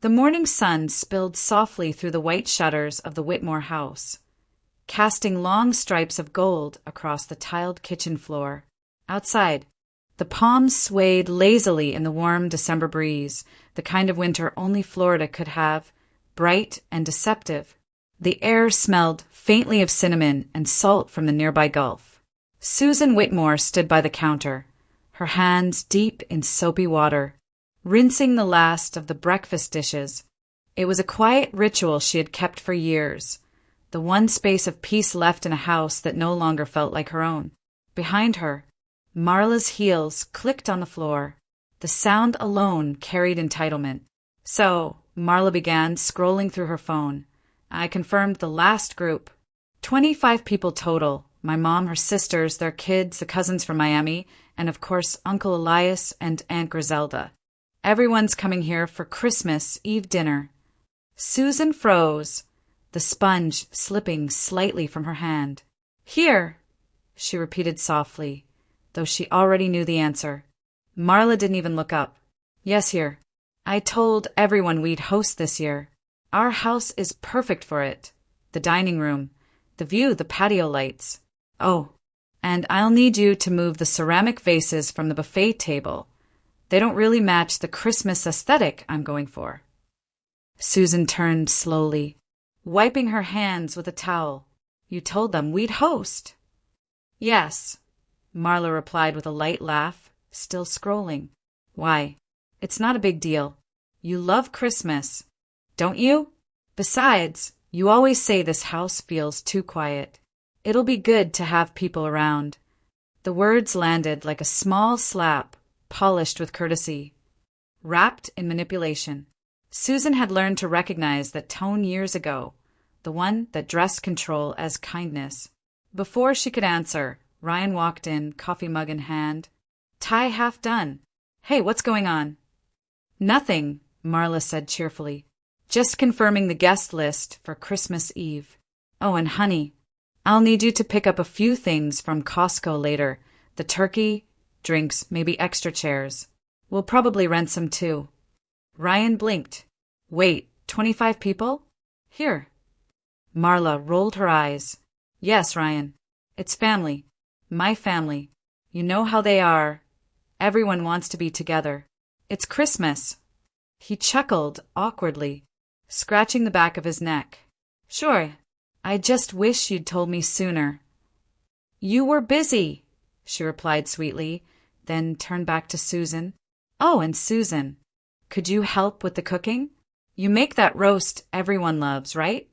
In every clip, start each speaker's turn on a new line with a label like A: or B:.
A: The morning sun spilled softly through the white shutters of the Whitmore house, casting long stripes of gold across the tiled kitchen floor. Outside, the palms swayed lazily in the warm December breeze, the kind of winter only Florida could have, bright and deceptive. The air smelled faintly of cinnamon and salt from the nearby Gulf. Susan Whitmore stood by the counter, her hands deep in soapy water, rinsing the last of the breakfast dishes. It was a quiet ritual she had kept for years, the one space of peace left in a house that no longer felt like her own. Behind her, Marla's heels clicked on the floor. The sound alone carried entitlement. "So," Marla began, scrolling through her phone, "I confirmed the last group. 25 people total. My mom, her sisters, their kids, the cousins from Miami, and of course Uncle Elias and Aunt Griselda. Everyone's coming here for Christmas Eve dinner." Susan froze, the sponge slipping slightly from her hand. "Here," she repeated softly, though she already knew the answer. Marla didn't even look up. "Yes, here. I told everyone we'd host this year. Our house is perfect for it. The dining room, the view, the patio lights. Oh, and I'll need you to move the ceramic vases from the buffet table. They don't really match the Christmas aesthetic I'm going for." Susan turned slowly, wiping her hands with a towel. "You told them we'd host." "Yes," Marla replied with a light laugh, still scrolling. "Why? It's not a big deal. You love Christmas, don't you? Besides, you always say this house feels too quiet. It'll be good to have people around." The words landed like a small slap, polished with courtesy, wrapped in manipulation. Susan had learned to recognize that tone years ago, the one that dressed control as kindness. Before she could answer, Ryan walked in, coffee mug in hand. "Tie half done. Hey, what's going on?" "Nothing," Marla said cheerfully. "Just confirming the guest list for Christmas Eve. Oh, and honey, I'll need you to pick up a few things from Costco later. The turkey, drinks, maybe extra chairs. We'll probably rent some too." Ryan blinked. "Wait, 25 people? Here." Marla rolled her eyes. "Yes, Ryan. It's family. My family. You know how they are. Everyone wants to be together. It's Christmas." He chuckled awkwardly, scratching the back of his neck. "Sure. I just wish you'd told me sooner." "You were busy," she replied sweetly, then turned back to Susan. "Oh, and Susan, could you help with the cooking? You make that roast everyone loves, right?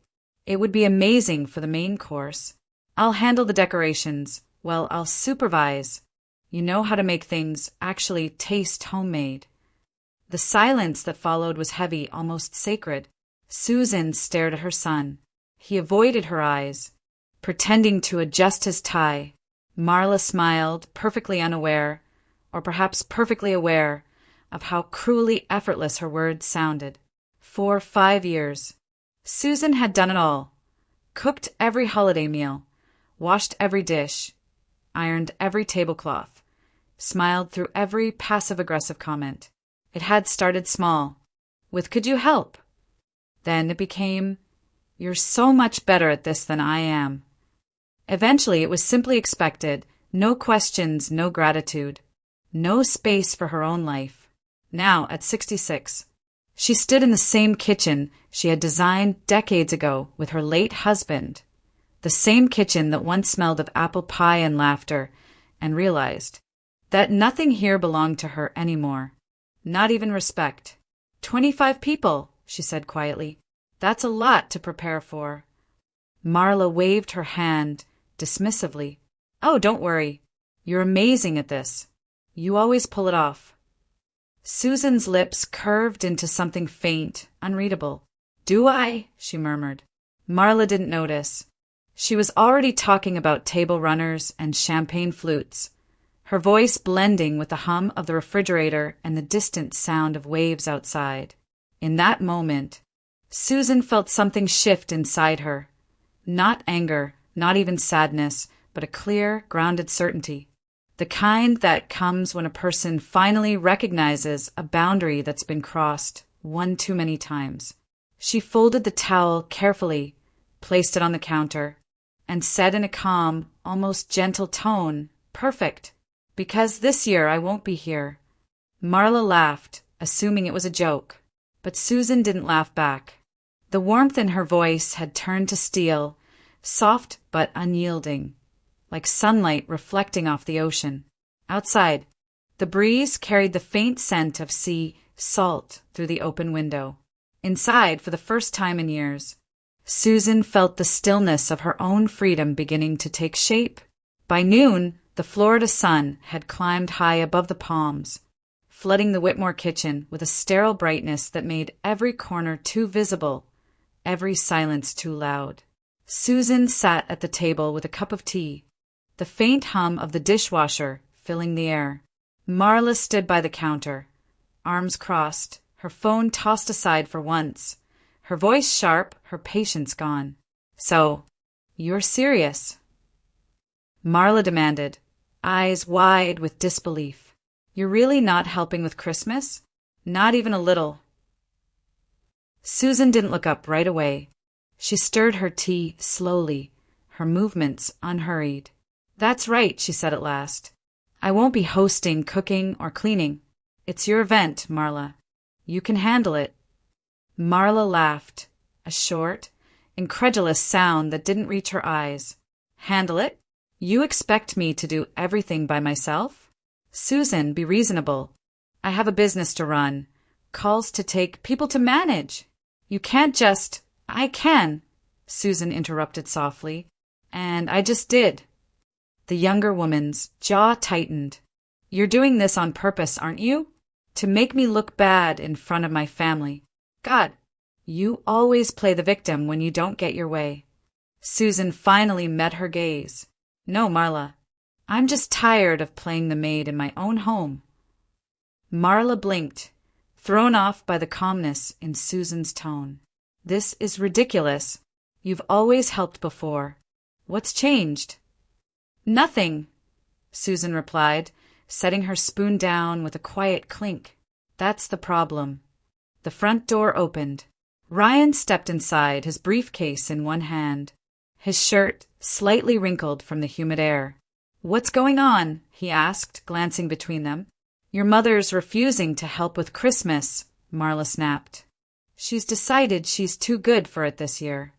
A: It would be amazing for the main course. I'll handle the decorations. Well, I'll supervise. You know how to make things actually taste homemade." The silence that followed was heavy, almost sacred. Susan stared at her son. He avoided her eyes, pretending to adjust his tie. Marla smiled, perfectly unaware, or perhaps perfectly aware, of how cruelly effortless her words sounded. For 5 years, Susan had done it all. Cooked every holiday meal, washed every dish, ironed every tablecloth, smiled through every passive-aggressive comment. It had started small, with "Could you help?" Then it became, "You're so much better at this than I am." Eventually it was simply expected, no questions, no gratitude, no space for her own life. Now, at 66, she stood in the same kitchen she had designed decades ago with her late husband, the same kitchen that once smelled of apple pie and laughter, and realized that nothing here belonged to her anymore, not even respect. 25 people, she said quietly. "That's a lot to prepare for." Marla waved her hand dismissively. "Oh, don't worry. You're amazing at this. You always pull it off." Susan's lips curved into something faint, unreadable. "Do I?" she murmured. Marla didn't notice. She was already talking about table runners and champagne flutes, her voice blending with the hum of the refrigerator and the distant sound of waves outside. In that moment, Susan felt something shift inside her. Not anger, not even sadness, but a clear, grounded certainty. The kind that comes when a person finally recognizes a boundary that's been crossed one too many times. She folded the towel carefully, placed it on the counter, and said in a calm, almost gentle tone, "Perfect, because this year I won't be here." Marla laughed, assuming it was a joke, but Susan didn't laugh back. The warmth in her voice had turned to steel, soft but unyielding, like sunlight reflecting off the ocean. Outside, the breeze carried the faint scent of sea salt through the open window. Inside, for the first time in years, Susan felt the stillness of her own freedom beginning to take shape. By noon, the Florida sun had climbed high above the palms, flooding the Whitmore kitchen with a sterile brightness that made every corner too visible, every silence too loud. Susan sat at the table with a cup of tea, the faint hum of the dishwasher filling the air. Marla stood by the counter, arms crossed, her phone tossed aside for once, her voice sharp, her patience gone. "So, you're serious?" Marla demanded, eyes wide with disbelief. "You're really not helping with Christmas? Not even a little?" Susan didn't look up right away. She stirred her tea slowly, her movements unhurried. "That's right," she said at last. "I won't be hosting, cooking, or cleaning. It's your event, Marla. You can handle it." Marla laughed, a short, incredulous sound that didn't reach her eyes. "Handle it? You expect me to do everything by myself? Susan, be reasonable. I have a business to run, calls to take, people to manage. You can't just—" "I can," Susan interrupted softly, "and I just did." The younger woman's jaw tightened. "You're doing this on purpose, aren't you? To make me look bad in front of my family. God, you always play the victim when you don't get your way." Susan finally met her gaze. "No, Marla. I'm just tired of playing the maid in my own home." Marla blinked, thrown off by the calmness in Susan's tone. "This is ridiculous. You've always helped before. What's changed?" "Nothing," Susan replied, setting her spoon down with a quiet clink. "That's the problem." The front door opened. Ryan stepped inside, his briefcase in one hand, his shirt slightly wrinkled from the humid air. "What's going on?" he asked, glancing between them. "Your mother's refusing to help with Christmas," Marla snapped. "She's decided she's too good for it this year."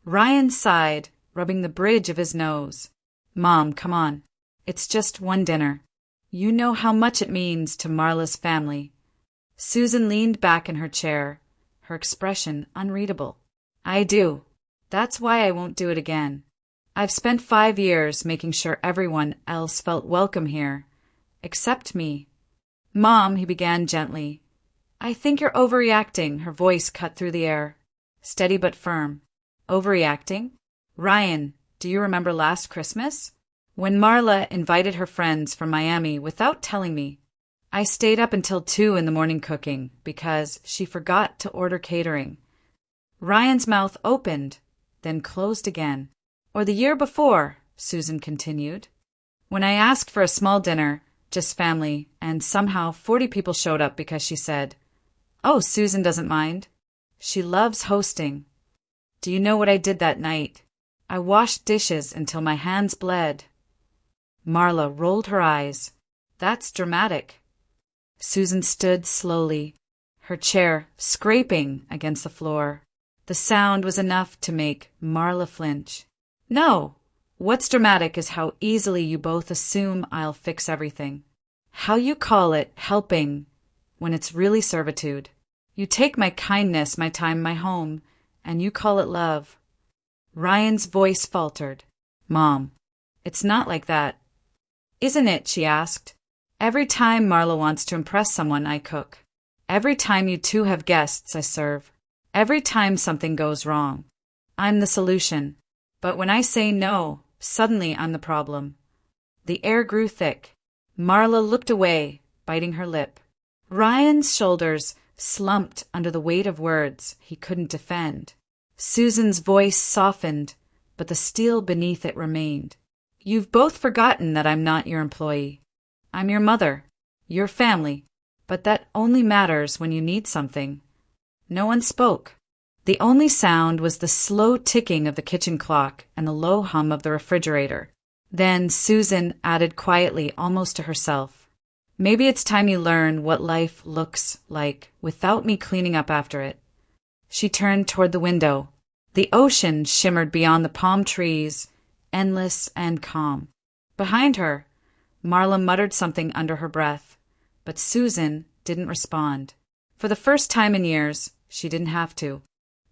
A: Ryan sighed, rubbing the bridge of his nose. "Mom, come on. It's just one dinner. You know how much it means to Marla's family." Susan leaned back in her chair, her expression unreadable. "I do. That's why I won't do it again. I've spent 5 years making sure everyone else felt welcome here, except me." "Mom," he began gently. "I think you're overreacting," her voice cut through the air, steady but firm. "Overreacting? Ryan, do you remember last Christmas? When Marla invited her friends from Miami without telling me. I stayed up until 2 in the morning cooking because she forgot to order catering." Ryan's mouth opened, then closed again. "Or the year before," Susan continued, "when I asked for a small dinner, just family, and somehow 40 people showed up because she said, 'Oh, Susan doesn't mind. She loves hosting.' Do you know what I did that night? I washed dishes until my hands bled." Marla rolled her eyes. "That's dramatic." Susan stood slowly, her chair scraping against the floor. The sound was enough to make Marla flinch. "No, what's dramatic is how easily you both assume I'll fix everything. How you call it helping when it's really servitude. You take my kindness, my time, my home, and you call it love." Ryan's voice faltered. "Mom, it's not like that." "Isn't it?" she asked. "Every time Marla wants to impress someone, I cook. Every time you two have guests, I serve. Every time something goes wrong, I'm the solution. But when I say no, suddenly I'm the problem." The air grew thick. Marla looked away, biting her lip. Ryan's shoulders slumped under the weight of words he couldn't defend. Susan's voice softened, but the steel beneath it remained. "You've both forgotten that I'm not your employee. I'm your mother, your family, but that only matters when you need something. No one spoke. The only sound was the slow ticking of the kitchen clock and the low hum of the refrigerator. Then Susan added quietly, almost to herself, "Maybe it's time you learn what life looks like without me cleaning up after it." She turned toward the window. The ocean shimmered beyond the palm trees, endless and calm. Behind her, Marla muttered something under her breath, but Susan didn't respond. For the first time in years, she didn't have to.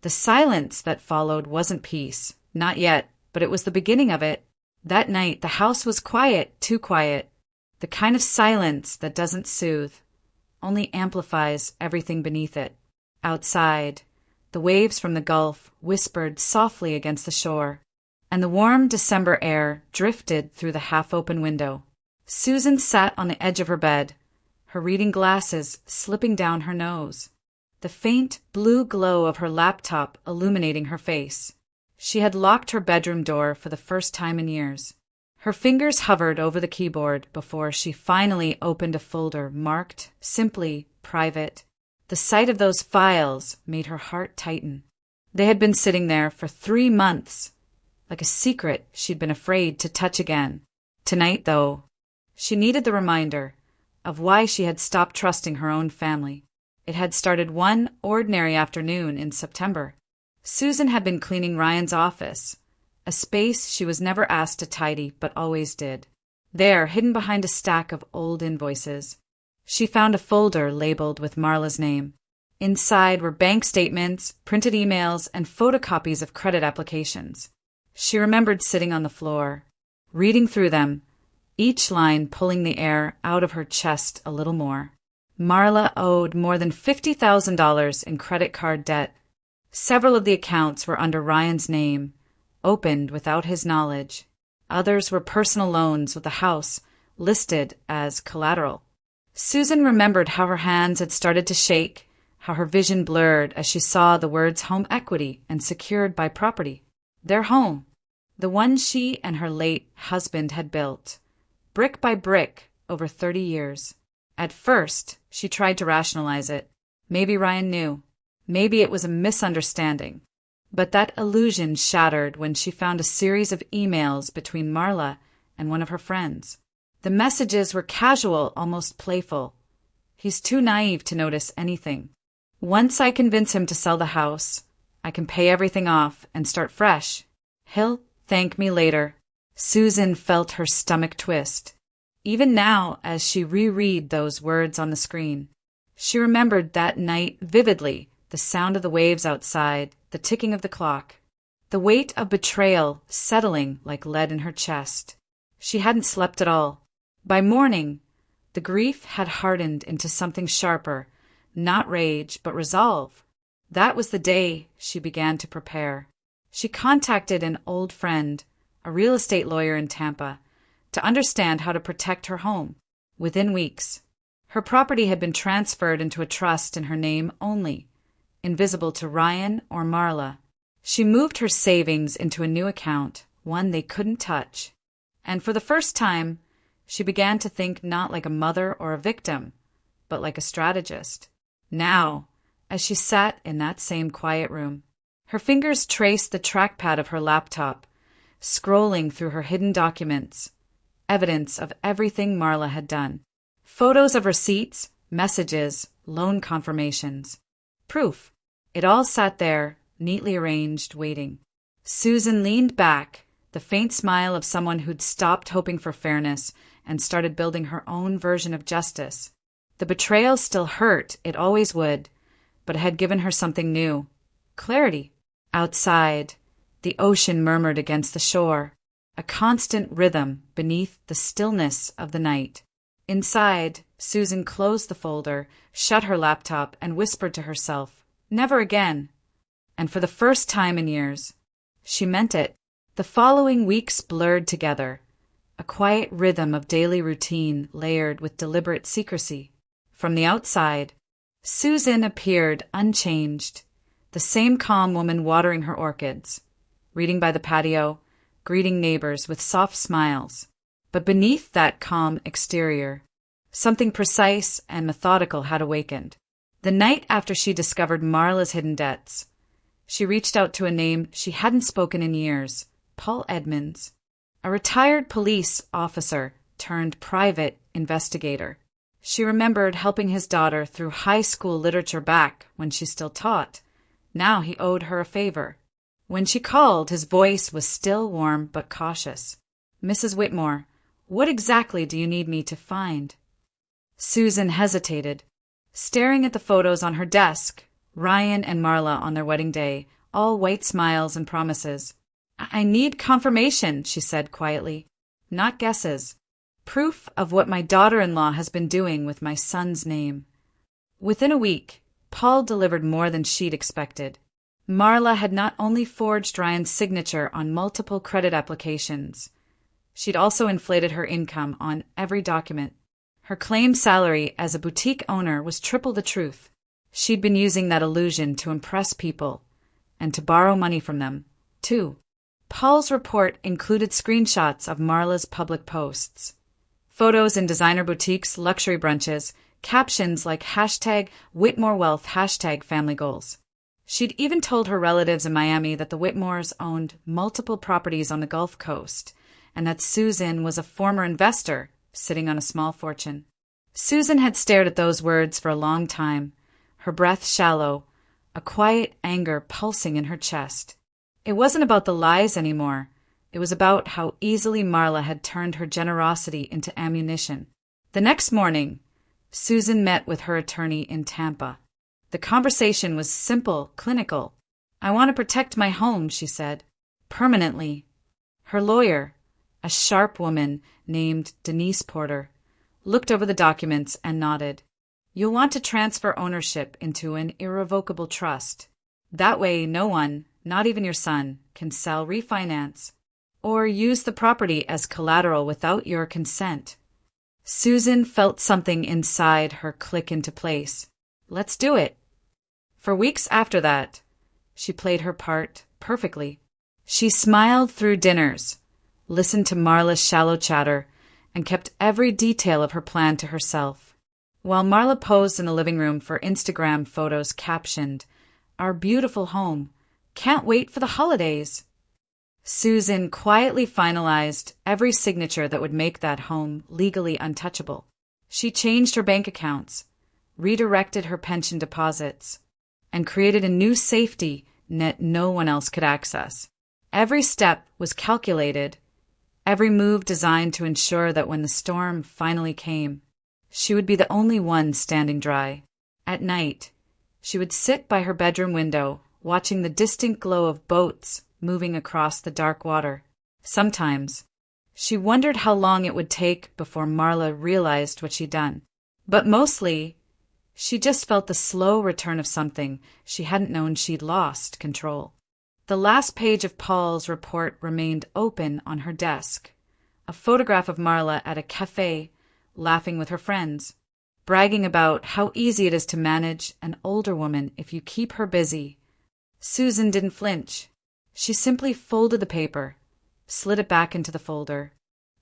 A: The silence that followed wasn't peace. Not yet, but it was the beginning of it. That night, the house was quiet, too quiet. The kind of silence that doesn't soothe, only amplifies everything beneath it. Outside, the waves from the Gulf whispered softly against the shore, and the warm December air drifted through the half-open window. Susan sat on the edge of her bed, her reading glasses slipping down her nose, the faint blue glow of her laptop illuminating her face. She had locked her bedroom door for the first time in years. Her fingers hovered over the keyboard before she finally opened a folder marked simply "Private." The sight of those files made her heart tighten. They had been sitting there for 3 months, like a secret she'd been afraid to touch again. Tonight, though, she needed the reminder of why she had stopped trusting her own family. It had started one ordinary afternoon in September. Susan had been cleaning Ryan's office, a space she was never asked to tidy but always did. There, hidden behind a stack of old invoices, she found a folder labeled with Marla's name. Inside were bank statements, printed emails, and photocopies of credit applications. She remembered sitting on the floor, reading through them, each line pulling the air out of her chest a little more. Marla owed more than $50,000 in credit card debt. Several of the accounts were under Ryan's name, opened without his knowledge. Others were personal loans with the house listed as collateral. Susan remembered how her hands had started to shake, how her vision blurred as she saw the words home equity and secured by property. Their home, the one she and her late husband had built, brick by brick over 30 years. At first, she tried to rationalize it. Maybe Ryan knew. Maybe it was a misunderstanding. But that illusion shattered when she found a series of emails between Marla and one of her friends. The messages were casual, almost playful. "He's too naive to notice anything. Once I convince him to sell the house, I can pay everything off and start fresh. He'll thank me later." Susan felt her stomach twist. Even now, as she reread those words on the screen, she remembered that night vividly, the sound of the waves outside, the ticking of the clock, the weight of betrayal settling like lead in her chest. She hadn't slept at all. By morning, the grief had hardened into something sharper, not rage, but resolve. That was the day she began to prepare. She contacted an old friend, a real estate lawyer in Tampa, to understand how to protect her home. Within weeks, her property had been transferred into a trust in her name only, invisible to Ryan or Marla. She moved her savings into a new account, one they couldn't touch. And for the first time, she began to think not like a mother or a victim, but like a strategist. Now, as she sat in that same quiet room, her fingers traced the trackpad of her laptop, scrolling through her hidden documents, evidence of everything Marla had done. Photos of receipts, messages, loan confirmations. Proof. It all sat there, neatly arranged, waiting. Susan leaned back, the faint smile of someone who'd stopped hoping for fairness and started building her own version of justice. The betrayal still hurt, it always would, but it had given her something new. Clarity. Outside, the ocean murmured against the shore, a constant rhythm beneath the stillness of the night. Inside, Susan closed the folder, shut her laptop, and whispered to herself, "Never again." And for the first time in years, she meant it. The following weeks blurred together, a quiet rhythm of daily routine layered with deliberate secrecy. From the outside, Susan appeared unchanged, the same calm woman watering her orchids, reading by the patio, greeting neighbors with soft smiles. But beneath that calm exterior, something precise and methodical had awakened. The The night after she discovered Marla's hidden debts, she reached out to a name she hadn't spoken in years, Paul Edmonds, a retired police officer turned private investigator. She remembered helping his daughter through high school literature back when she still taught. Now he owed her a favor. When she called, his voice was still warm but cautious. "Mrs. Whitmore, what exactly do you need me to find?" Susan hesitated, staring at the photos on her desk, Ryan and Marla on their wedding day, all white smiles and promises. "I need confirmation," she said quietly. "Not guesses. Proof of what my daughter-in-law has been doing with my son's name." Within a week, Paul delivered more than she'd expected. Marla had not only forged Ryan's signature on multiple credit applications, she'd also inflated her income on every document. Her claimed salary as a boutique owner was triple the truth. She'd been using that illusion to impress people and to borrow money from them, too. Paul's report included screenshots of Marla's public posts, photos in designer boutiques, luxury brunches, captions like #WhitmoreWealth, #FamilyGoals. She'd even told her relatives in Miami that the Whitmores owned multiple properties on the Gulf Coast and that Susan was a former investor sitting on a small fortune. Susan had stared at those words for a long time, her breath shallow, a quiet anger pulsing in her chest. It wasn't about the lies anymore. It was about how easily Marla had turned her generosity into ammunition. The next morning, Susan met with her attorney in Tampa. The conversation was simple, clinical. "I want to protect my home," she said. "Permanently." Her lawyer, a sharp woman named Denise Porter, looked over the documents and nodded. "You'll want to transfer ownership into an irrevocable trust. That way no one, not even your son, can sell, refinance, or use the property as collateral without your consent." Susan felt something inside her click into place. Let's do it. For weeks after that, she played her part perfectly. She smiled through dinners, listened to Marla's shallow chatter, and kept every detail of her plan to herself. While Marla posed in the living room for Instagram photos captioned, "Our beautiful home. Can't wait for the holidays," Susan quietly finalized every signature that would make that home legally untouchable. She changed her bank accounts, redirected her pension deposits, and created a new safety net no one else could access. Every step was calculated, every move designed to ensure that when the storm finally came, she would be the only one standing dry. At night, she would sit by her bedroom window, watching the distant glow of boats moving across the dark water. Sometimes, she wondered how long it would take before Marla realized what she'd done. But mostly, she just felt the slow return of something she hadn't known she'd lost control. The last page of Paul's report remained open on her desk, a photograph of Marla at a cafe, laughing with her friends, bragging about how easy it is to manage an older woman if you keep her busy. Susan didn't flinch. She simply folded the paper, slid it back into the folder,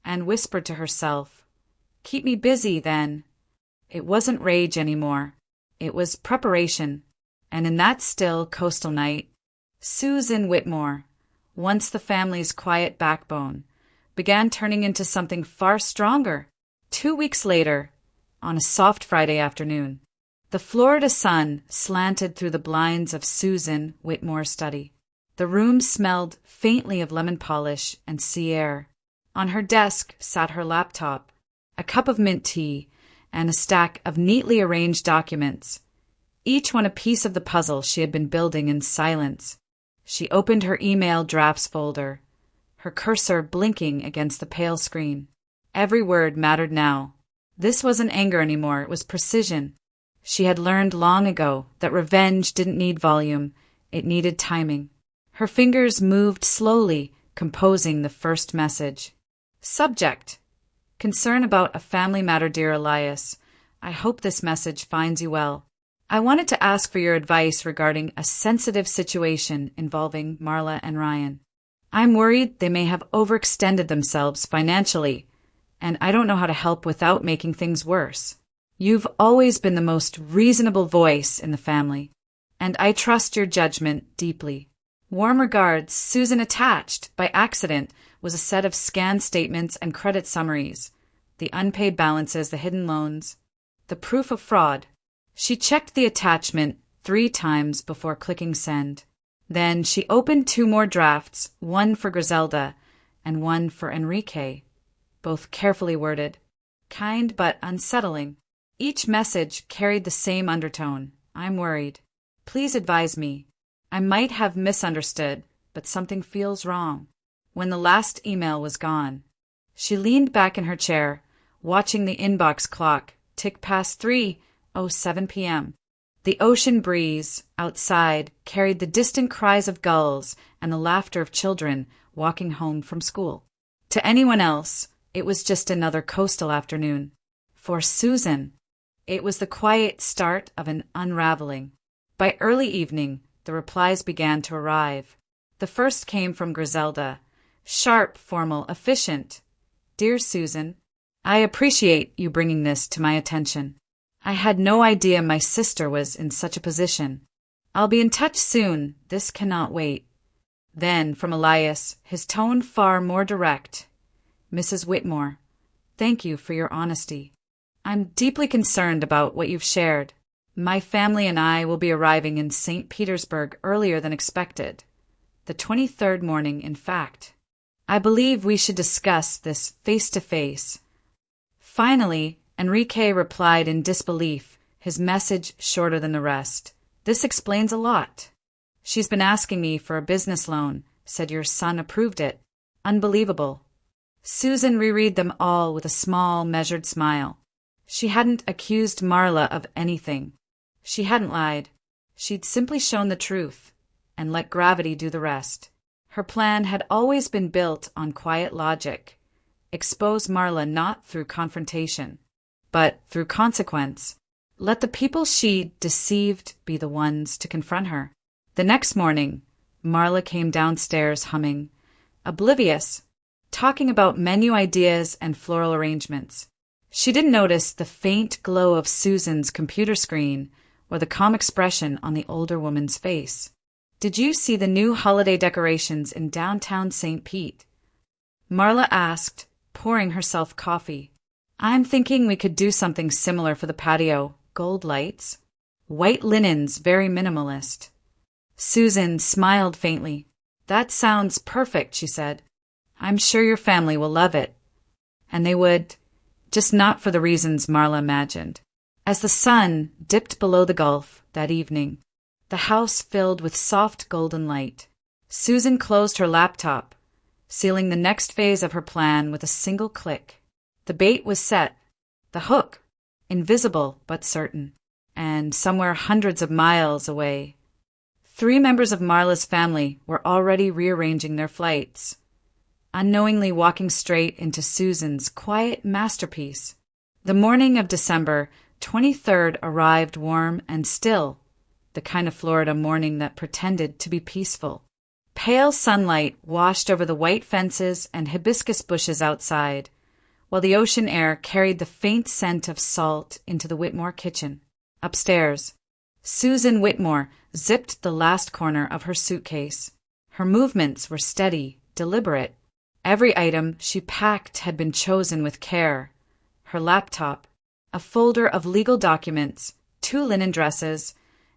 A: and whispered to herself, "Keep me busy, then." It wasn't rage anymore. It was preparation. And in that still coastal night, Susan Whitmore, once the family's quiet backbone, began turning into something far stronger. 2 weeks later, on a soft Friday afternoon, the Florida sun slanted through the blinds of Susan Whitmore's study. The room smelled faintly of lemon polish and sea air. On her desk sat her laptop, a cup of mint tea, and a stack of neatly arranged documents, each one a piece of the puzzle she had been building in silence. She opened her email drafts folder, her cursor blinking against the pale screen. Every word mattered now. This wasn't anger anymore, it was precision. She had learned long ago that revenge didn't need volume, it needed timing. Her fingers moved slowly, composing the first message. Subject: Concern about a family matter, dear Elias. I hope this message finds you well. I wanted to ask for your advice regarding a sensitive situation involving Marla and Ryan. I'm worried they may have overextended themselves financially, and I don't know how to help without making things worse. You've always been the most reasonable voice in the family, and I trust your judgment deeply. Warm regards, Susan. Attached, by accident, was a set of scanned statements and credit summaries, the unpaid balances, the hidden loans, the proof of fraud. She checked the attachment 3 times before clicking send. Then she opened 2 more drafts, one for Griselda and one for Enrique, both carefully worded, kind but unsettling. Each message carried the same undertone. I'm worried. Please advise me. I might have misunderstood, but something feels wrong. When the last email was gone, she leaned back in her chair, watching the inbox clock tick past 3:07 p.m. The ocean breeze outside carried the distant cries of gulls and the laughter of children walking home from school. To anyone else, it was just another coastal afternoon. For Susan, it was the quiet start of an unraveling. By early evening, the replies began to arrive. The first came from Griselda. Sharp, formal, efficient. Dear Susan, I appreciate you bringing this to my attention. I had no idea my sister was in such a position. I'll be in touch soon. This cannot wait. Then, from Elias, his tone far more direct. Mrs. Whitmore, thank you for your honesty. I'm deeply concerned about what you've shared. My family and I will be arriving in St. Petersburg earlier than expected. The 23rd morning, in fact. I believe we should discuss this face-to-face. Finally, Enrique replied in disbelief, his message shorter than the rest. This explains a lot. She's been asking me for a business loan, said your son approved it. Unbelievable. Susan reread them all with a small, measured smile. She hadn't accused Marla of anything. She hadn't lied. She'd simply shown the truth and let gravity do the rest. Her plan had always been built on quiet logic. Expose Marla not through confrontation, but through consequence. Let the people she deceived be the ones to confront her. The next morning, Marla came downstairs humming, oblivious, talking about menu ideas and floral arrangements. She didn't notice the faint glow of Susan's computer screen or the calm expression on the older woman's face. Did you see the new holiday decorations in downtown St. Pete? Marla asked, pouring herself coffee. I'm thinking we could do something similar for the patio. Gold lights. White linens, very minimalist. Susan smiled faintly. That sounds perfect, she said. I'm sure your family will love it. And they would, just not for the reasons Marla imagined. As the sun dipped below the gulf that evening, the house filled with soft golden light. Susan closed her laptop, sealing the next phase of her plan with a single click. The bait was set, the hook, invisible but certain, and somewhere hundreds of miles away. 3 members of Marla's family were already rearranging their flights, unknowingly walking straight into Susan's quiet masterpiece. The morning of December 23rd arrived warm and still, the kind of Florida morning that pretended to be peaceful. Pale sunlight washed over the white fences and hibiscus bushes outside, while the ocean air carried the faint scent of salt into the Whitmore kitchen. Upstairs, Susan Whitmore zipped the last corner of her suitcase. Her movements were steady, deliberate. Every item she packed had been chosen with care. Her laptop, a folder of legal documents, 2 linen dresses,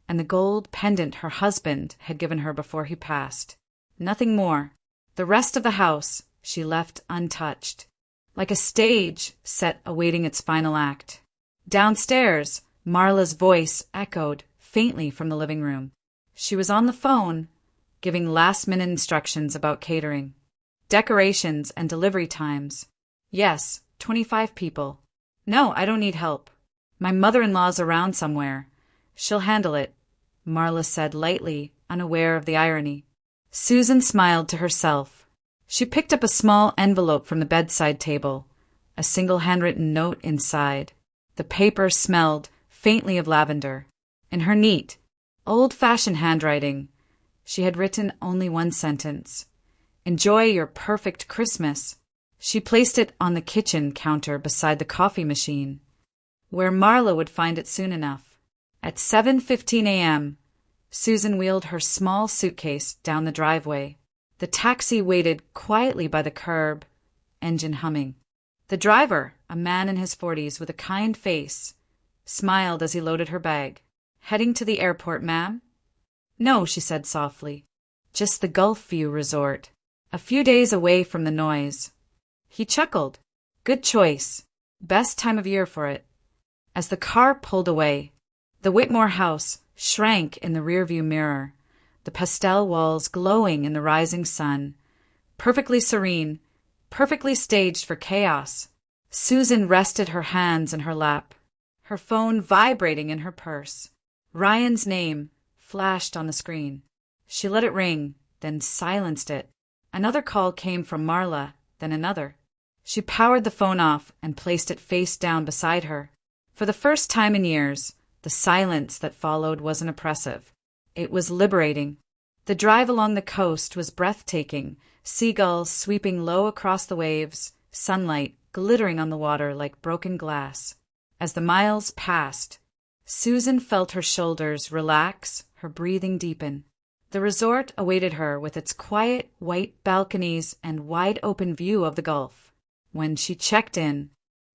A: and the gold pendant her husband had given her before he passed. Nothing more. The rest of the house she left untouched, like a stage set awaiting its final act. Downstairs, Marla's voice echoed faintly from the living room. She was on the phone, giving last-minute instructions about catering, decorations, and delivery times. Yes, 25 people. No, I don't need help. My mother-in-law's around somewhere. She'll handle it, Marla said lightly, unaware of the irony. Susan smiled to herself. She picked up a small envelope from the bedside table, a single handwritten note inside. The paper smelled faintly of lavender. In her neat, old-fashioned handwriting, she had written only one sentence. Enjoy your perfect Christmas. She placed it on the kitchen counter beside the coffee machine. where Marla would find it soon enough. At 7:15 a.m., Susan wheeled her small suitcase down the driveway. The taxi waited quietly by the curb, engine humming. The driver, a man in his 40s with a kind face, smiled as he loaded her bag. "Heading to the airport, ma'am?" "No," she said softly. "Just the Gulf View Resort. A few days away from the noise." He chuckled. "Good choice. Best time of year for it." As the car pulled away, the Whitmore house shrank in the rearview mirror, the pastel walls glowing in the rising sun, perfectly serene, perfectly staged for chaos. Susan rested her hands in her lap, her phone vibrating in her purse. Ryan's name flashed on the screen. She let it ring, then silenced it. Another call came from Marla, then another. She powered the phone off and placed it face down beside her. For the first time in years, the silence that followed wasn't oppressive. It was liberating. The drive along the coast was breathtaking, seagulls sweeping low across the waves, sunlight glittering on the water like broken glass. As the miles passed, Susan felt her shoulders relax, her breathing deepen. The resort awaited her with its quiet white balconies and wide-open view of the Gulf. When she checked in,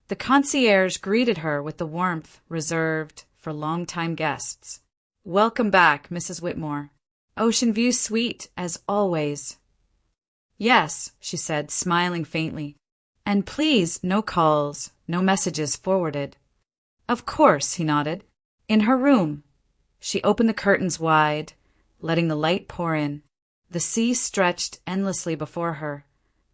A: the concierge greeted her with the warmth reserved for long-time guests. "Welcome back, Mrs. Whitmore. Ocean view suite, as always." "Yes," she said, smiling faintly. "And please, no calls, no messages forwarded." "Of course," he nodded. "In her room." She opened the curtains wide, letting the light pour in. The sea stretched endlessly before her,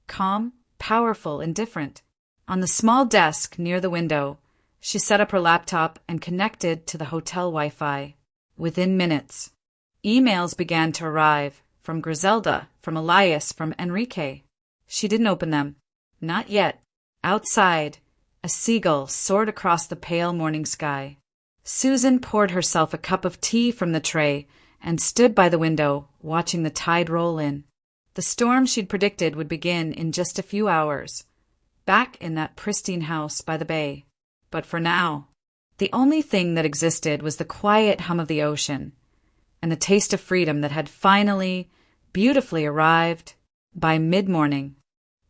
A: calm, powerful, indifferent. On the small desk near the window, she set up her laptop and connected to the hotel Wi-Fi. Within minutes, emails began to arrive from Griselda, from Elias, from Enrique. She didn't open them. Not yet. Outside, a seagull soared across the pale morning sky. Susan poured herself a cup of tea from the tray and stood by the window, watching the tide roll in. The storm she'd predicted would begin in just a few hours, back in that pristine house by the bay. But for now, the only thing that existed was the quiet hum of the ocean and the taste of freedom that had finally, beautifully arrived by mid-morning.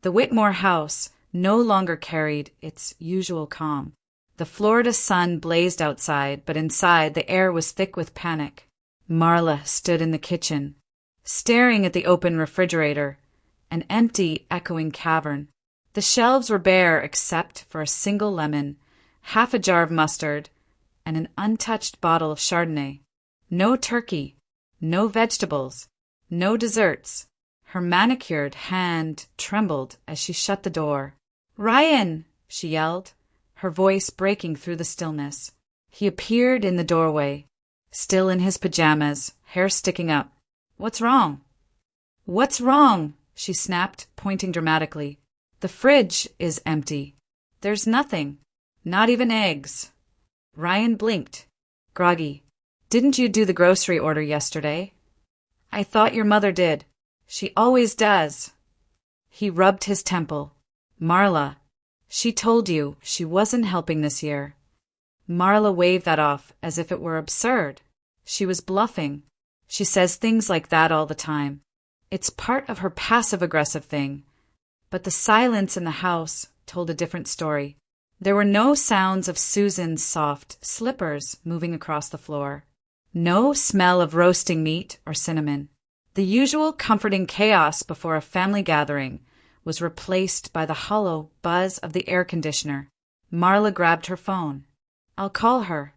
A: The Whitmore house no longer carried its usual calm. The Florida sun blazed outside, but inside the air was thick with panic. Marla stood in the kitchen, staring at the open refrigerator, an empty, echoing cavern. The shelves were bare except for a single lemon, half a jar of mustard, and an untouched bottle of Chardonnay. No turkey, no vegetables, no desserts. Her manicured hand trembled as she shut the door. "Ryan!" she yelled, her voice breaking through the stillness. He appeared in the doorway, still in his pajamas, hair sticking up. "What's wrong?" "What's wrong?" she snapped, pointing dramatically. "The fridge is empty. There's nothing. Not even eggs." Ryan blinked, groggy. "Didn't you do the grocery order yesterday?" "I thought your mother did. She always does." He rubbed his temple. "Marla, she told you she wasn't helping this year." Marla waved that off as if it were absurd. She was bluffing. She says things like that all the time. It's part of her passive-aggressive thing. But the silence in the house told a different story. There were no sounds of Susan's soft slippers moving across the floor. No smell of roasting meat or cinnamon. The usual comforting chaos before a family gathering was replaced by the hollow buzz of the air conditioner. Marla grabbed her phone. "I'll call her."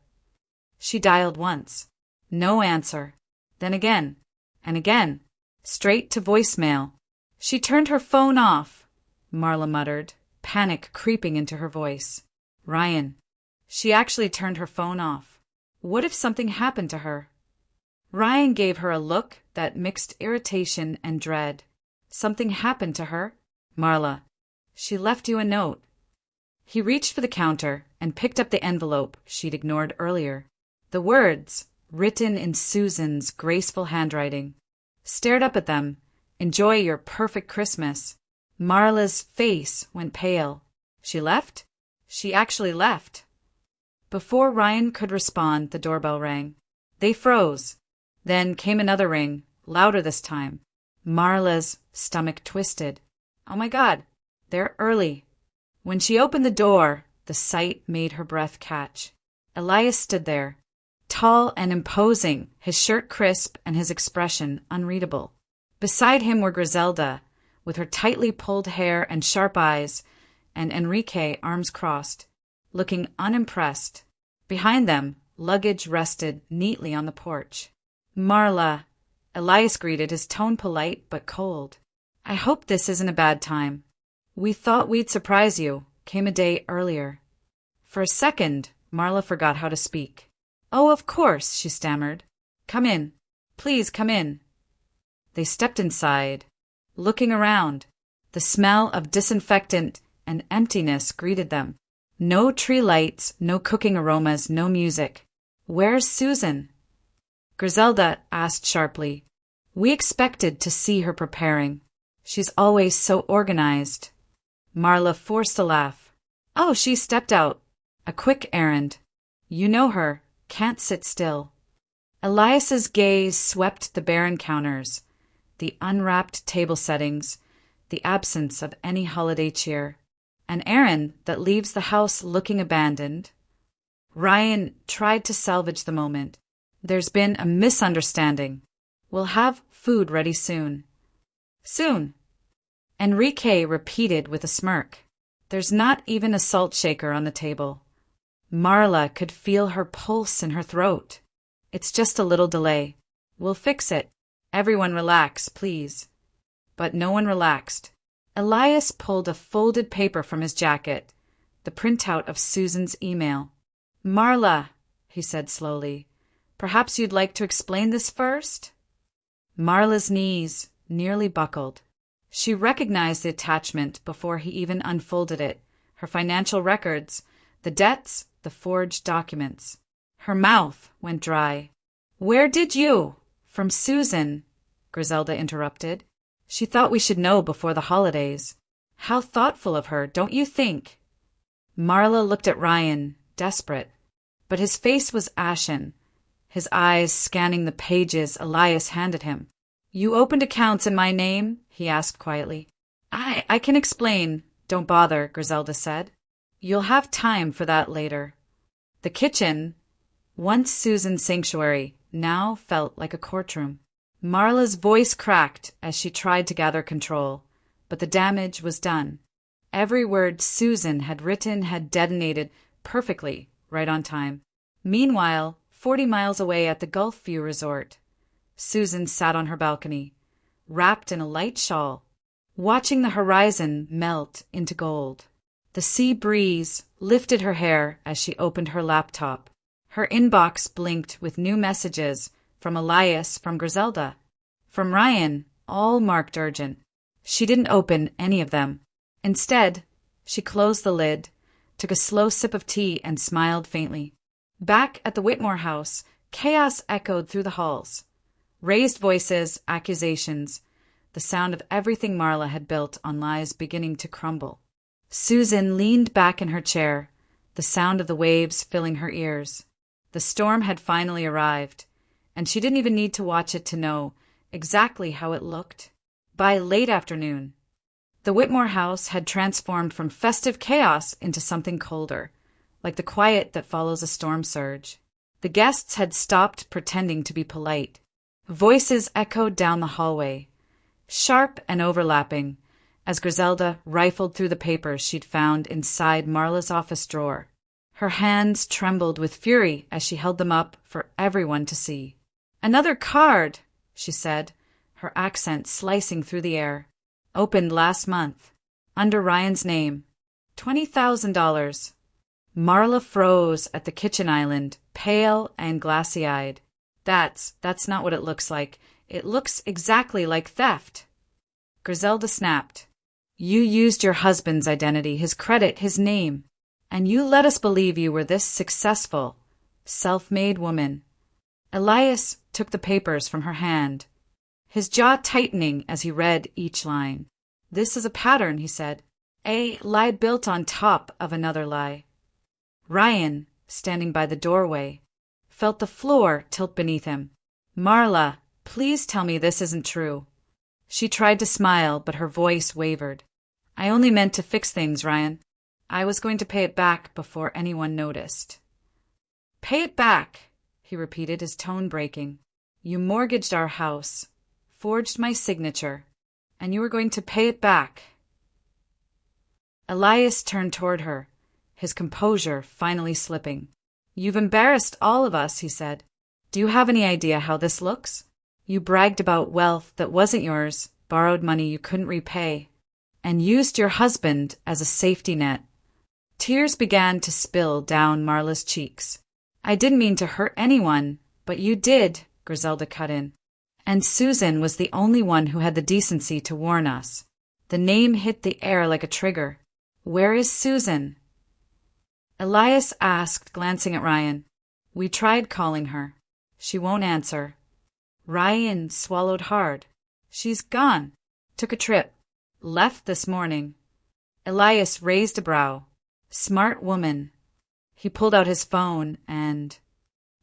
A: She dialed once. No answer. Then again, and again, straight to voicemail. "She turned her phone off," Marla muttered, panic creeping into her voice. "Ryan, she actually turned her phone off. What if something happened to her?" Ryan gave her a look that mixed irritation and dread. "Something happened to her?" "Marla, she left you a note." He reached for the counter and picked up the envelope she'd ignored earlier. The words, written in Susan's graceful handwriting, stared up at them. "Enjoy your perfect Christmas." Marla's face went pale. She left? She actually left. Before Ryan could respond, the doorbell rang. They froze. Then came another ring, louder this time. Marla's stomach twisted. Oh my God, they're early. When she opened the door, the sight made her breath catch. Elias stood there, tall and imposing, his shirt crisp and his expression unreadable. Beside him were Griselda, with her tightly pulled hair and sharp eyes, and Enrique, arms crossed, looking unimpressed. Behind them, luggage rested neatly on the porch. Marla, Elias greeted, his tone polite but cold. I hope this isn't a bad time. We thought we'd surprise you. Came a day earlier. For a second, Marla forgot how to speak. Oh, of course, she stammered. Come in. Please come in. They stepped inside. Looking around, the smell of disinfectant and emptiness greeted them. No tree lights, no cooking aromas, no music. Where's Susan? Griselda asked sharply. We expected to see her preparing. She's always so organized. Marla forced a laugh. Oh, she stepped out. A quick errand. You know her. Can't sit still. Elias's gaze swept the barren counters, the unwrapped table settings, the absence of any holiday cheer. An errand that leaves the house looking abandoned. Ryan tried to salvage the moment. There's been a misunderstanding. We'll have food ready soon. Soon. Enrique repeated with a smirk. There's not even a salt shaker on the table. Marla could feel her pulse in her throat. It's just a little delay. We'll fix it. Everyone relax, please. But no one relaxed. Elias pulled a folded paper from his jacket, the printout of Susan's email. Marla, he said slowly, perhaps you'd like to explain this first? Marla's knees nearly buckled. She recognized the attachment before he even unfolded it, her financial records, the debts, the forged documents. Her mouth went dry. Where did you? From Susan, Griselda interrupted. She thought we should know before the holidays. How thoughtful of her, don't you think? Marla looked at Ryan, desperate, but his face was ashen, his eyes scanning the pages Elias handed him. You opened accounts in my name? He asked quietly. I can explain. Don't bother, Griselda said. You'll have time for that later. The kitchen, once Susan's sanctuary, now felt like a courtroom. Marla's voice cracked as she tried to gather control, but the damage was done. Every word Susan had written had detonated perfectly, right on time. Meanwhile, 40 miles away at the Gulf View Resort, Susan sat on her balcony, wrapped in a light shawl, watching the horizon melt into gold. The sea breeze lifted her hair as she opened her laptop. Her inbox blinked with new messages from Elias, from Griselda, from Ryan, all marked urgent. She didn't open any of them. Instead, she closed the lid, took a slow sip of tea, and smiled faintly. Back at the Whitmore house, chaos echoed through the halls. Raised voices, accusations, the sound of everything Marla had built on lies beginning to crumble. Susan leaned back in her chair, the sound of the waves filling her ears. The storm had finally arrived, and she didn't even need to watch it to know exactly how it looked. By late afternoon, the Whitmore house had transformed from festive chaos into something colder, like the quiet that follows a storm surge. The guests had stopped pretending to be polite. Voices echoed down the hallway, sharp and overlapping, as Griselda rifled through the papers she'd found inside Marla's office drawer. Her hands trembled with fury as she held them up for everyone to see. Another card, she said, her accent slicing through the air. Opened last month, under Ryan's name. $20,000. Marla froze at the kitchen island, pale and glassy-eyed. That's not what it looks like. It looks exactly like theft. Griselda snapped. You used your husband's identity, his credit, his name, and you let us believe you were this successful, self-made woman. Elias took the papers from her hand, his jaw tightening as he read each line. This is a pattern, he said. A lie built on top of another lie. Ryan, standing by the doorway, felt the floor tilt beneath him. "Marla, please tell me this isn't true." She tried to smile, but her voice wavered. "I only meant to fix things, Ryan. I was going to pay it back before anyone noticed." "Pay it back," he repeated, his tone breaking. "You mortgaged our house, forged my signature, and you were going to pay it back." Elias turned toward her, his composure finally slipping. "You've embarrassed all of us," he said. "Do you have any idea how this looks? You bragged about wealth that wasn't yours, borrowed money you couldn't repay, and used your husband as a safety net." Tears began to spill down Marla's cheeks. "I didn't mean to hurt anyone, but you did," Griselda cut in. "And Susan was the only one who had the decency to warn us." The name hit the air like a trigger. "Where is Susan?" Elias asked, glancing at Ryan. "We tried calling her. She won't answer." Ryan swallowed hard. "She's gone. Took a trip. Left this morning." Elias raised a brow. "Smart woman." He pulled out his phone and,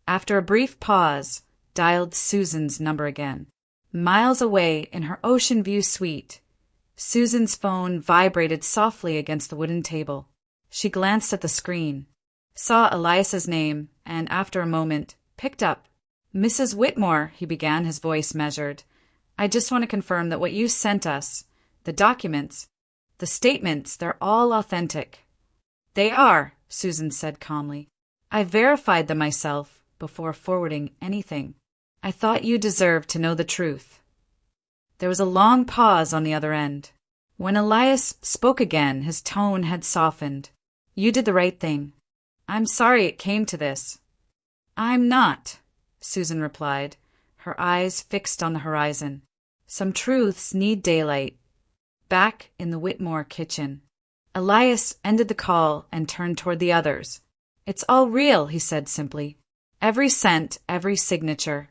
A: after a brief pause, dialed Susan's number again. Miles away in her ocean view suite, Susan's phone vibrated softly against the wooden table. She glanced at the screen, saw Elias's name, and after a moment, picked up. "Mrs. Whitmore," he began, his voice measured. "I just want to confirm that what you sent us, the documents, the statements, they're all authentic." "They are," Susan said calmly. "I verified them myself before forwarding anything. I thought you deserved to know the truth." There was a long pause on the other end. When Elias spoke again, his tone had softened. "You did the right thing. I'm sorry it came to this." "I'm not," Susan replied, her eyes fixed on the horizon. "Some truths need daylight." Back in the Whitmore kitchen, Elias ended the call and turned toward the others. "It's all real," he said simply. "Every cent, every signature."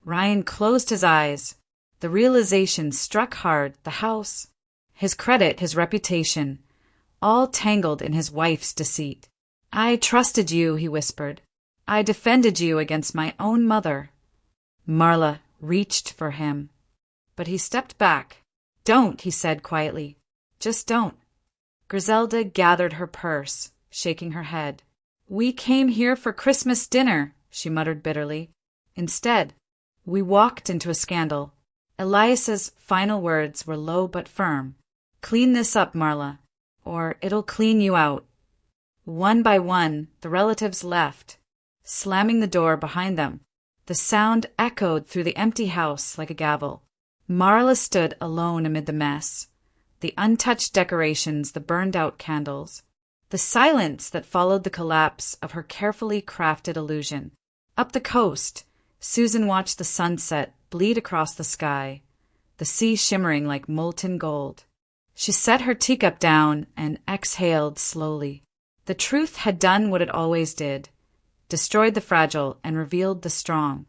A: Ryan closed his eyes. The realization struck hard. The house, his credit, his reputation, all tangled in his wife's deceit. "I trusted you," he whispered. "I defended you against my own mother." Marla reached for him, but he stepped back. "Don't," he said quietly. "Just don't." Griselda gathered her purse, shaking her head. "We came here for Christmas dinner," she muttered bitterly. "Instead, we walked into a scandal." Elias's final words were low but firm. "Clean this up, Marla, or it'll clean you out." One by one, the relatives left, slamming the door behind them. The sound echoed through the empty house like a gavel. Marla stood alone amid the mess. The untouched decorations, the burned-out candles, the silence that followed the collapse of her carefully crafted illusion. Up the coast, Susan watched the sunset bleed across the sky, the sea shimmering like molten gold. She set her teacup down and exhaled slowly. The truth had done what it always did, destroyed the fragile and revealed the strong.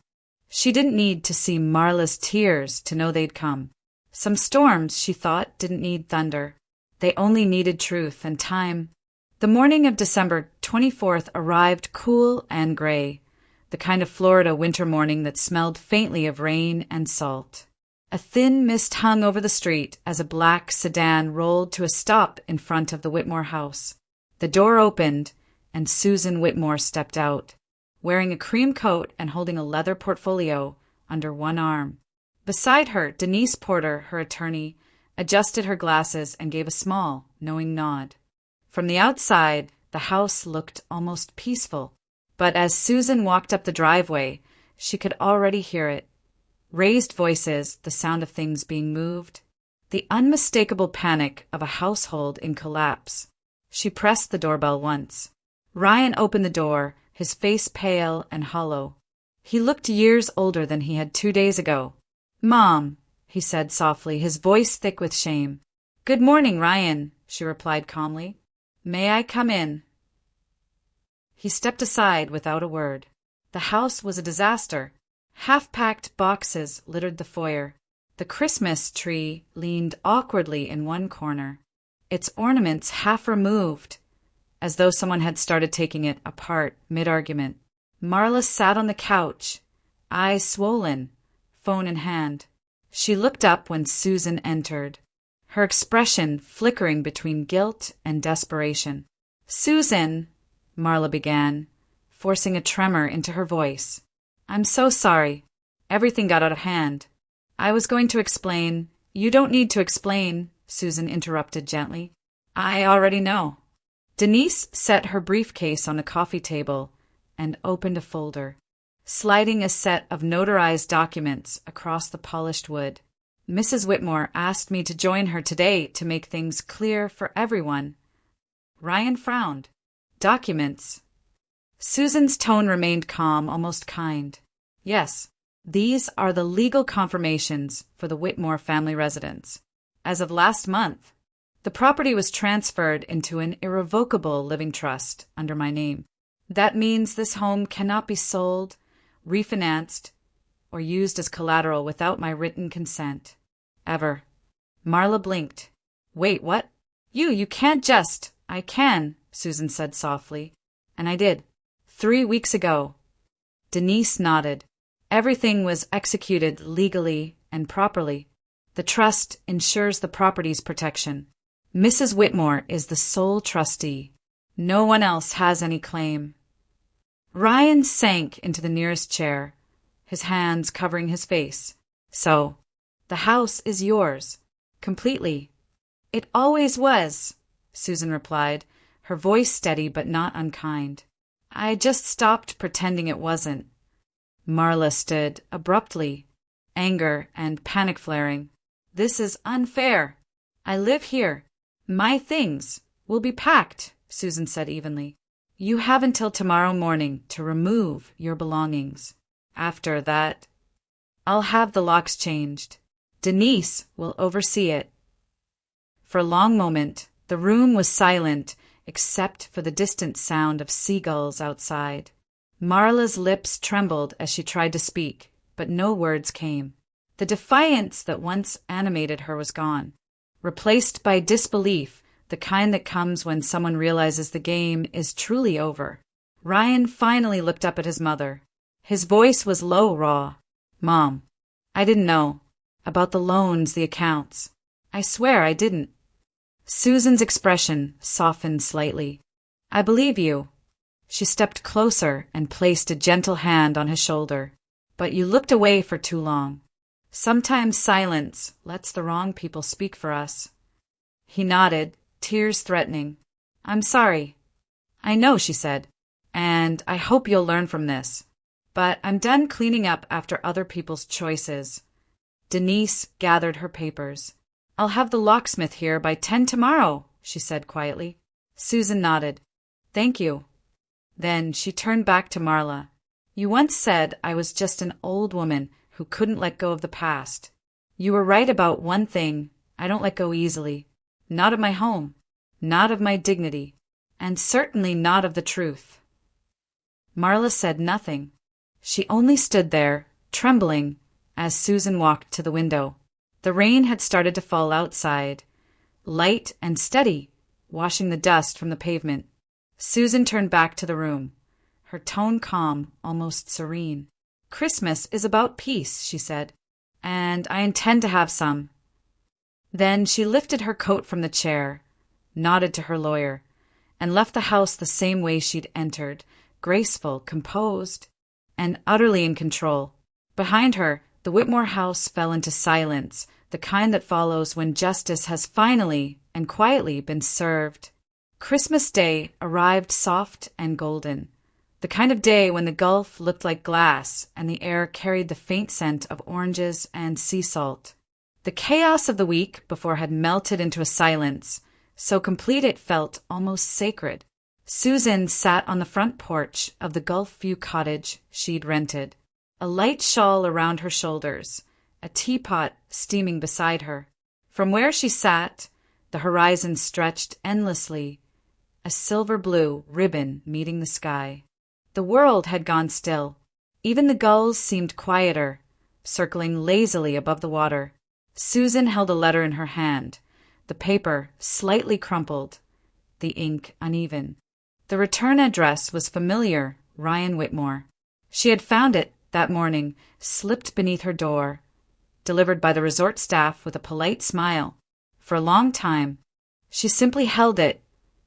A: She didn't need to see Marla's tears to know they'd come. Some storms, she thought, didn't need thunder. They only needed truth and time. The morning of December 24th arrived cool and gray, the kind of Florida winter morning that smelled faintly of rain and salt. A thin mist hung over the street as a black sedan rolled to a stop in front of the Whitmore house. The door opened, and Susan Whitmore stepped out, wearing a cream coat and holding a leather portfolio under one arm. Beside her, Denise Porter, her attorney, adjusted her glasses and gave a small, knowing nod. From the outside, the house looked almost peaceful, but as Susan walked up the driveway, she could already hear it. Raised voices, the sound of things being moved, the unmistakable panic of a household in collapse. She pressed the doorbell once. Ryan opened the door, his face pale and hollow. He looked years older than he had 2 days ago. "Mom," he said softly, his voice thick with shame. "Good morning, Ryan," she replied calmly. "May I come in?" He stepped aside without a word. The house was a disaster. Half-packed boxes littered the foyer. The Christmas tree leaned awkwardly in one corner, its ornaments half removed, as though someone had started taking it apart mid-argument. Marla sat on the couch, eyes swollen, phone in hand. She looked up when Susan entered, her expression flickering between guilt and desperation. "Susan," Marla began, forcing a tremor into her voice. "I'm so sorry. Everything got out of hand. I was going to explain—" "You don't need to explain," Susan interrupted gently. "I already know." Denise set her briefcase on a coffee table and opened a folder, sliding a set of notarized documents across the polished wood. "Mrs. Whitmore asked me to join her today to make things clear for everyone." Ryan frowned. "Documents?" Susan's tone remained calm, almost kind. "Yes, these are the legal confirmations for the Whitmore family residence. As of last month, the property was transferred into an irrevocable living trust under my name. That means this home cannot be sold, refinanced, or used as collateral without my written consent. Ever." Marla blinked. "Wait, what? You can't just—" "I can," Susan said softly. "And I did. 3 weeks ago." Denise nodded. "Everything was executed legally and properly. The trust ensures the property's protection. Mrs. Whitmore is the sole trustee. No one else has any claim." Ryan sank into the nearest chair, his hands covering his face. "So, the house is yours, completely." "It always was," Susan replied, her voice steady but not unkind. "I just stopped pretending it wasn't." Marla stood abruptly, anger and panic flaring. "This is unfair. I live here. My things will be packed," Susan said evenly. "You have until tomorrow morning to remove your belongings. After that, I'll have the locks changed. Denise will oversee it." For a long moment, the room was silent except for the distant sound of seagulls outside. Marla's lips trembled as she tried to speak, but no words came. The defiance that once animated her was gone, replaced by disbelief, the kind that comes when someone realizes the game is truly over. Ryan finally looked up at his mother. His voice was low, raw. "Mom, I didn't know. About the loans, the accounts. I swear I didn't." Susan's expression softened slightly. "I believe you." She stepped closer and placed a gentle hand on his shoulder. "But you looked away for too long. Sometimes silence lets the wrong people speak for us." He nodded, tears threatening. "I'm sorry." "I know," she said, "and I hope you'll learn from this. But I'm done cleaning up after other people's choices." Denise gathered her papers. "I'll have the locksmith here by 10 tomorrow," she said quietly. Susan nodded. "Thank you." Then she turned back to Marla. "You once said I was just an old woman who couldn't let go of the past. You were right about one thing. I don't let go easily. Not of my home, not of my dignity, and certainly not of the truth." Marla said nothing. She only stood there, trembling, as Susan walked to the window. The rain had started to fall outside, light and steady, washing the dust from the pavement. Susan turned back to the room, her tone calm, almost serene. "Christmas is about peace," she said, "and I intend to have some." Then she lifted her coat from the chair, nodded to her lawyer, and left the house the same way she'd entered, graceful, composed, and utterly in control. Behind her, the Whitmore house fell into silence, the kind that follows when justice has finally and quietly been served. Christmas Day arrived soft and golden, the kind of day when the Gulf looked like glass and the air carried the faint scent of oranges and sea salt. The chaos of the week before had melted into a silence, so complete it felt almost sacred. Susan sat on the front porch of the Gulf View cottage she'd rented, a light shawl around her shoulders, a teapot steaming beside her. From where she sat, the horizon stretched endlessly, a silver blue ribbon meeting the sky. The world had gone still. Even the gulls seemed quieter, circling lazily above the water. Susan held a letter in her hand, the paper slightly crumpled, the ink uneven. The return address was familiar, Ryan Whitmore. She had found it that morning, slipped beneath her door, delivered by the resort staff with a polite smile. For a long time, she simply held it,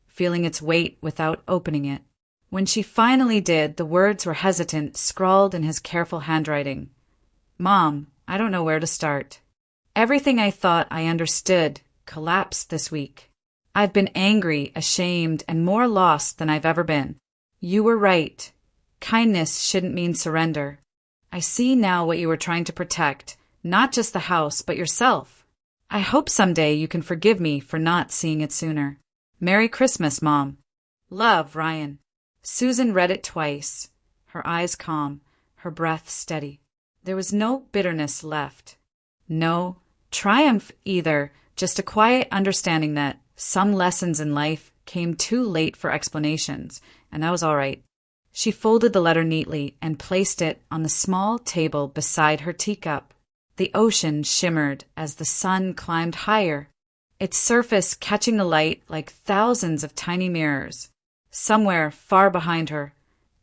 A: feeling its weight without opening it. When she finally did, the words were hesitant, scrawled in his careful handwriting. Mom, I don't know where to start. Everything I thought I understood collapsed this week. I've been angry, ashamed, and more lost than I've ever been. You were right. Kindness shouldn't mean surrender. I see now what you were trying to protect, not just the house, but yourself. I hope someday you can forgive me for not seeing it sooner. Merry Christmas, Mom. Love, Ryan. Susan read it twice, her eyes calm, her breath steady. There was no bitterness left. No triumph either, just a quiet understanding that some lessons in life came too late for explanations, and that was all right. She folded the letter neatly and placed it on the small table beside her teacup. The ocean shimmered as the sun climbed higher, its surface catching the light like thousands of tiny mirrors. Somewhere far behind her,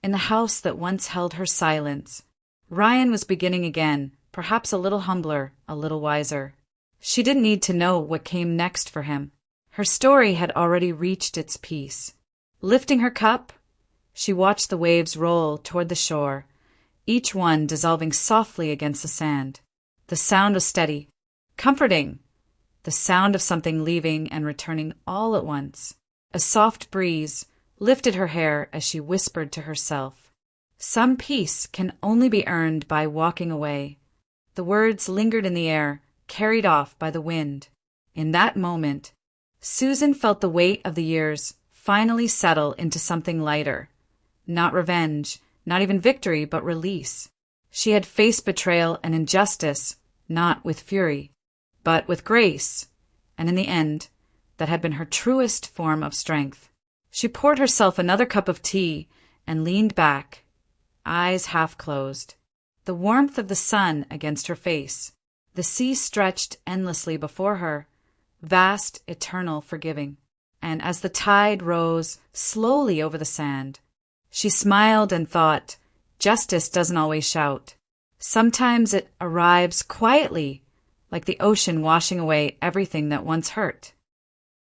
A: in the house that once held her silence, Ryan was beginning again, perhaps a little humbler, a little wiser. She didn't need to know what came next for him. Her story had already reached its peace. Lifting her cup, she watched the waves roll toward the shore, each one dissolving softly against the sand. The sound was steady, comforting, the sound of something leaving and returning all at once. A soft breeze lifted her hair as she whispered to herself, "Some peace can only be earned by walking away." The words lingered in the air, carried off by the wind. In that moment, Susan felt the weight of the years finally settle into something lighter. Not revenge, not even victory, but release. She had faced betrayal and injustice, not with fury, but with grace, and in the end, that had been her truest form of strength. She poured herself another cup of tea and leaned back, eyes half closed. The warmth of the sun against her face. The sea stretched endlessly before her, vast, eternal, forgiving. And as the tide rose slowly over the sand, she smiled and thought, justice doesn't always shout. Sometimes it arrives quietly, like the ocean washing away everything that once hurt.